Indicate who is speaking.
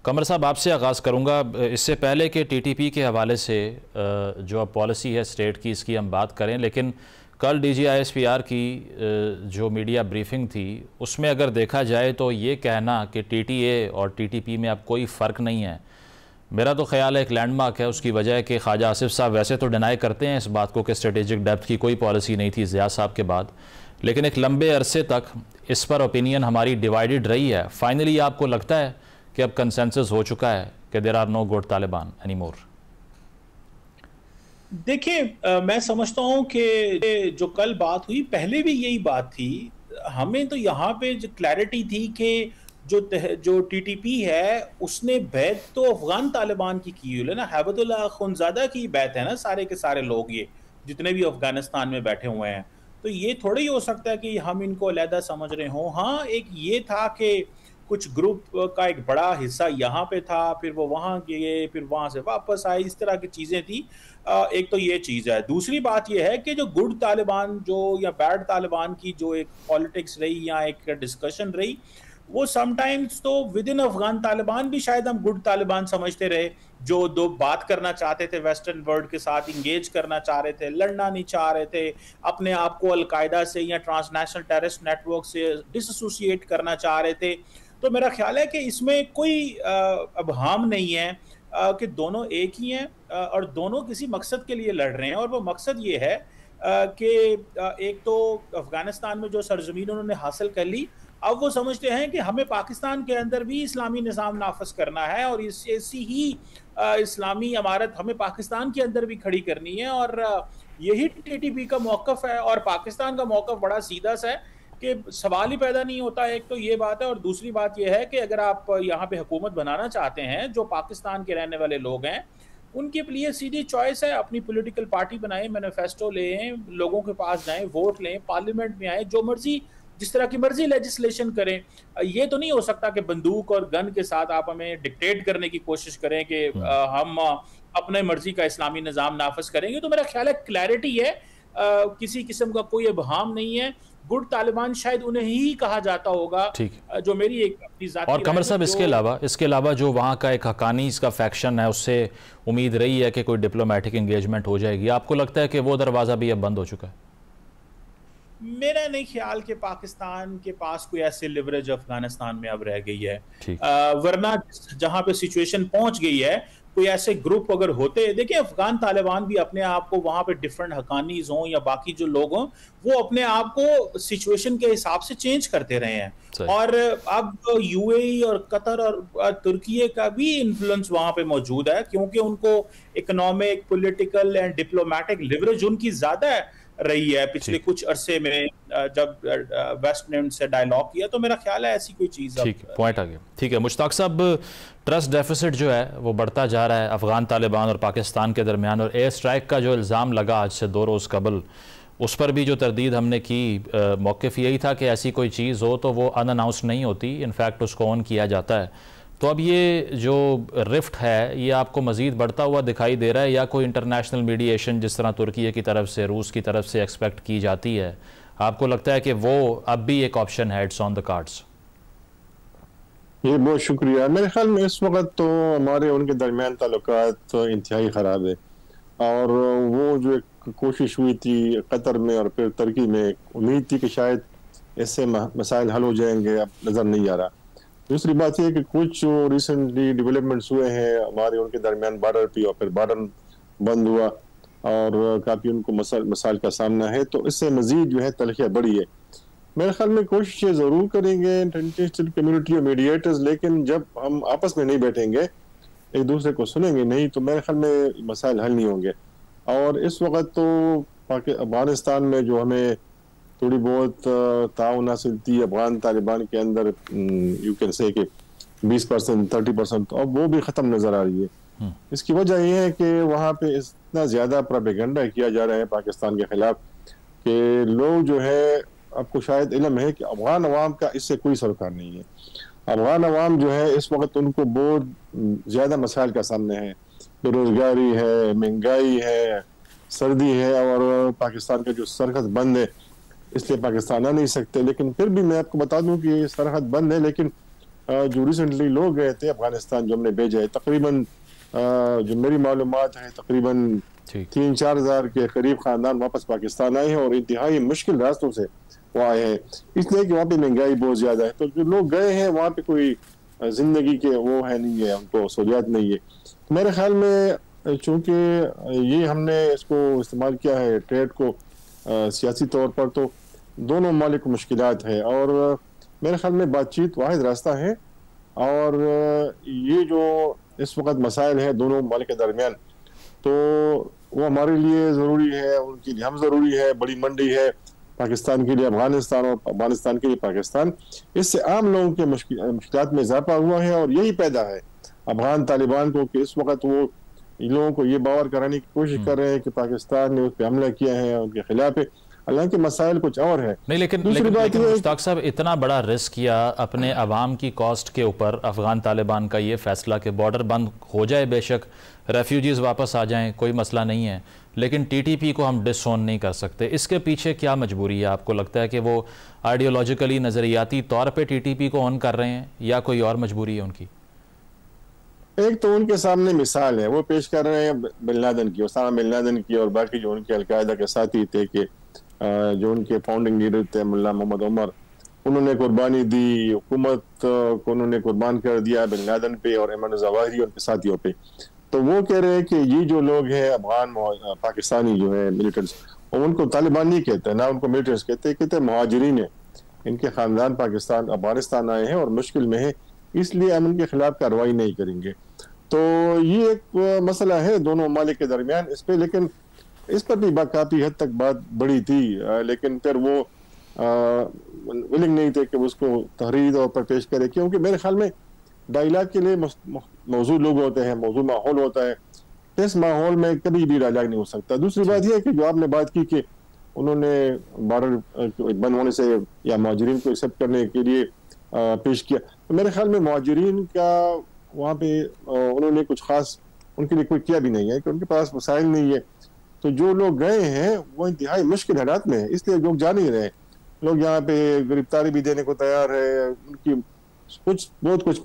Speaker 1: कमर साहब, आपसे आगाज़ करूँगा। इससे पहले कि टीटीपी के हवाले से जो अब पॉलिसी है स्टेट की, इसकी हम बात करें, लेकिन कल DGISPR की जो मीडिया ब्रीफिंग थी उसमें अगर देखा जाए तो ये कहना कि TTA और TTP में अब कोई फ़र्क नहीं है, मेरा तो ख्याल है एक लैंडमार्क है। उसकी वजह है कि ख्वाजा आसिफ साहब वैसे तो डिनाई करते हैं इस बात को कि स्ट्रेटेजिक डेप्थ की कोई पॉलिसी नहीं थी ज़िया साहब के बाद, लेकिन एक लंबे अरसे तक इस पर ओपिनियन हमारी डिवाइडेड रही है। फाइनली आपको लगता है कि अब कंसेंसस हो चुका है कि there are no good Taliban any more?
Speaker 2: देखिए, मैं समझता हूं कि जो कल बात हुई, पहले भी यही बात थी। हमें तो यहाँ पे जो क्लैरिटी थी कि जो टीटीपी है उसने बैत तो अफगान तालिबान की हुई है ना, हैबतुल्लाह अखुंज़ादा की बैत है ना, सारे के सारे लोग ये जितने भी अफगानिस्तान में बैठे हुए हैं। तो ये थोड़ा ही हो सकता है कि हम इनको अलहदा समझ रहे हों। हाँ, एक ये था कि कुछ ग्रुप का एक बड़ा हिस्सा यहाँ पे था, फिर वो वहाँ गए, फिर वहाँ से वापस आए, इस तरह की चीज़ें थी। एक तो ये चीज़ है। दूसरी बात ये है कि जो गुड तालिबान जो या बैड तालिबान की जो एक पॉलिटिक्स रही या एक डिस्कशन रही, वो समटाइम्स तो विद इन अफगान तालिबान भी शायद हम गुड तालिबान समझते रहे, जो दो बात करना चाहते थे, वेस्टर्न वर्ल्ड के साथ इंगेज करना चाह रहे थे, लड़ना नहीं चाह रहे थे, अपने आप को अलकायदा से या ट्रांसनेशनल टेररिस्ट नेटवर्क से डिसएसोसिएट करना चाह रहे थे। तो मेरा ख्याल है कि इसमें कोई अबहाम नहीं है कि दोनों एक ही हैं और दोनों किसी मकसद के लिए लड़ रहे हैं। और वो मकसद ये है कि एक तो अफगानिस्तान में जो सरजमीन उन्होंने हासिल कर ली, अब वो समझते हैं कि हमें पाकिस्तान के अंदर भी इस्लामी निज़ाम नाफज करना है और ऐसी ही इस्लामी इमारत हमें पाकिस्तान के अंदर भी खड़ी करनी है। और यही टीटीपी का मौक़िफ़ है। और पाकिस्तान का मौक़िफ़ बड़ा सीधा सा है कि सवाल ही पैदा नहीं होता। एक तो ये बात है, और दूसरी बात ये है कि अगर आप यहाँ पे हुकूमत बनाना चाहते हैं, जो पाकिस्तान के रहने वाले लोग हैं, उनके लिए सीधी चॉइस है, अपनी पॉलिटिकल पार्टी बनाएं, मैनिफेस्टो लें, लोगों के पास जाएं, वोट लें, पार्लियामेंट में आए, जो मर्जी जिस तरह की मर्जी लेजिस्लेशन करें। ये तो नहीं हो सकता कि बंदूक और गन के साथ आप हमें डिक्टेट करने की कोशिश करें कि हम अपने मर्जी का इस्लामी निज़ाम नाफज करेंगे। तो मेरा ख्याल है क्लैरिटी है, किसी किस्म का कोई इबहाम नहीं है। गुड तालिबान शायद उन्हें ही कहा जाता होगा, जो मेरी एक अपनी ज़ाती।
Speaker 1: और कमर साहब, इसके अलावा जो वहाँ का एक हकानीज़ का फैक्शन है, उससे उम्मीद रही है कि कोई डिप्लोमेटिक एंगेजमेंट हो जाएगी। आपको लगता है कि वो दरवाज़ा भी अब बंद हो चुका है?
Speaker 2: मेरा नहीं ख्याल कि पाकिस्तान के पास कोई ऐसे लिवरेज अफगानिस्तान में अब रह गई है। वरना जहां पे सिचुएशन पहुंच गई है, कोई ऐसे ग्रुप अगर होते, देखिए अफगान तालिबान भी अपने आप को वहां पे डिफरेंट हकानीज हों या बाकी जो लोग हों, वो अपने आप को सिचुएशन के हिसाब से चेंज करते रहे हैं। और अब यूएई और कतर और तुर्की का भी इन्फ्लुएंस वहां पे मौजूद है, क्योंकि उनको economic, political and diplomatic leverage उनकी ज्यादा रही है पिछले कुछ अरसे में, जब वेस्ट ने उनसे डायलॉग किया। तो मेरा ख्याल है ऐसी कोई चीज़।
Speaker 1: ठीक, पॉइंट आ गया। ठीक है मुश्ताक साहब, ट्रस्ट डेफिसिट जो है वो बढ़ता जा रहा है अफगान तालिबान और पाकिस्तान के दरमियान, और एयर स्ट्राइक का जो इल्ज़ाम लगा आज से 2 रोज़ कबल, उस पर भी जो तरदीद हमने की, मौक़िफ़ यही था कि ऐसी कोई चीज़ हो तो वो अनअनाउंस नहीं होती, इनफैक्ट उसको ऑन किया जाता है। तो अब ये जो रिफ्ट है ये आपको मज़ीद बढ़ता हुआ दिखाई दे रहा है, या कोई इंटरनेशनल मीडिएशन जिस तरह तुर्की की तरफ से, रूस की तरफ से एक्सपेक्ट की जाती है, आपको लगता है कि वो अब भी एक ऑप्शन है, इट्स ऑन द कार्ड्स?
Speaker 3: ये बहुत शुक्रिया। मेरे ख्याल में इस वक्त तो हमारे उनके दरमियान ताल्लुकात इंतहाई ख़राब है, और वो जो एक कोशिश हुई थी कतर में और फिर तुर्की में, उम्मीद थी कि शायद इससे मसाइल हल हो जाएंगे, अब नज़र नहीं आ रहा। दूसरी बात यह कि कुछ जो रिसेंटली डेवलपमेंट्स हुए हैं हमारे उनके दरमियान बॉर्डर पे, और फिर बॉर्डर बंद हुआ और काफ़ी उनको मसाइल का सामना है, तो इससे मज़ीद जो है तलखियाँ बढ़ी है। मेरे ख्याल में कोशिशें ज़रूर करेंगे इंटरनेशनल कम्युनिटी और मीडिएटर्स, लेकिन जब हम आपस में नहीं बैठेंगे, एक दूसरे को सुनेंगे नहीं, तो मेरे ख्याल में मसाइल हल नहीं होंगे। और इस वक्त तो अफगानिस्तान में जो हमें थोड़ी बहुत ताउन हासिल थी अफगान तालिबान के अंदर, यू कैन से कि 20%, 30%, तो अब वो भी ख़त्म नज़र आ रही है। इसकी वजह यह है कि वहाँ पे इतना ज़्यादा प्रोपेगेंडा किया जा रहा है पाकिस्तान के ख़िलाफ़ कि लोग जो है, आपको शायद इल्म है कि अफगान अवाम का इससे कोई सरोकार नहीं है। अफगान अवाम जो है इस वक्त उनको बहुत ज़्यादा मसाइल का सामना है, बेरोज़गारी है, महंगाई है, सर्दी है, और पाकिस्तान का जो सरहद बंद है इसलिए पाकिस्तान आ नहीं सकते। लेकिन फिर भी मैं आपको बता दूं कि सरहद बंद है, लेकिन जो रिसेंटली लोग गए थे अफगानिस्तान, जो हमने भेजा है, तकरीबन जो मेरी मालूमात है तकरीबन 3-4 हज़ार के करीब खानदान वापस पाकिस्तान आए हैं और इंतहाई मुश्किल रास्तों से वो आए हैं, इसलिए कि वहाँ पे महंगाई बहुत ज़्यादा है। तो जो लोग गए हैं वहाँ पे कोई ज़िंदगी के वो है नहीं है, उनको सहूलियात नहीं है। मेरे ख्याल में चूँकि ये हमने इसको इस्तेमाल किया है ट्रेड को सियासी तौर पर, तो दोनों ममालिक को मुश्किलात है और मेरे ख्याल में बातचीत वाहिद रास्ता है। और ये जो इस वक्त मसाइल हैं दोनों ममालिक के दरमियान, तो वो हमारे लिए ज़रूरी है, उनके लिए हम ज़रूरी है। बड़ी मंडी है पाकिस्तान के लिए अफगानिस्तान और अफगानिस्तान के लिए पाकिस्तान, इससे आम लोगों के मुश्किलात में इजाफा हुआ है और यही पैदा है अफगान तालिबान को कि इस वक्त वो इन लोगों को ये बावर कराने की कोशिश कर रहे हैं कि पाकिस्तान ने उस पर हमला किया है, उनके खिलाफ है, हालांकि मसाइल कुछ और है।
Speaker 1: नहीं, लेकिन मुश्ताक साहब, इतना बड़ा रिस्क किया अपने अवाम की कॉस्ट के ऊपर अफगान तालिबान का ये फैसला कि बॉर्डर बंद हो जाए, बेशक रेफ्यूजीज़ वापस आ जाएं, कोई मसला नहीं है, लेकिन टीटीपी को हम डिसोन नहीं कर सकते। इसके पीछे क्या मजबूरी है? आपको लगता है कि वो आइडियोलॉजिकली नज़रियाती तौर पर टीटीपी को ऑन कर रहे हैं या कोई और मजबूरी है उनकी?
Speaker 3: एक तो उनके सामने मिसाल है, वो पेश कर रहे हैं बिन लादेन की, ओसामा बिन लादेन की और बाकी जो उनके अलकायदा के साथी थे कि जो उनके फाउंडिंग लीडर थे मुल्ला मोहम्मद उमर, उन्होंने कुर्बानी दी, हुकूमत को उन्होंने कुर्बान कर दिया बिन लादेन पे और अमन ज़वाहिरी उनके साथियों पे। तो वो कह रहे हैं कि ये जो लोग हैं अफगान पाकिस्तानी जो है मिलिटेंट्स, उनको तालिबान नहीं कहते, ना उनको मिलिटेंट्स कहते मुहाजिरीन है, इनके खानदान पाकिस्तान अफगानिस्तान आए हैं और मुश्किल में है, इसलिए हम इनके खिलाफ कार्रवाई नहीं करेंगे। तो ये एक मसला है दोनों ममालिक के दरमियान इस पे, लेकिन इस पर भी काफ़ी हद तक बात बड़ी थी, लेकिन फिर वो विलिंग नहीं थे कि उसको तहरीरी तौर पर पेश करे, क्योंकि मेरे ख्याल में डायलॉग के लिए मौजूद लोग होते हैं, मौजूद माहौल होता है, इस माहौल में कभी भी डायलॉग नहीं हो सकता। दूसरी बात यह है कि जो आपने बात की कि उन्होंने बॉर्डर बंद होने से या मुहाजिरीन को एक्सेप्ट करने के लिए पेश किया, तो मेरे ख्याल में मुहाजिरीन का वहाँ पे उन्होंने कुछ खास उनके लिए कोई किया भी नहीं है कि उनके पास वसाइल नहीं है। तो जो लोग गए हैं वो इंतहाई मुश्किल हालात में है, इसलिए लोग जा नहीं रहे। लोग यहाँ पे गिरफ्तारी भी देने को तैयार है, उनकी कुछ बहुत कुछ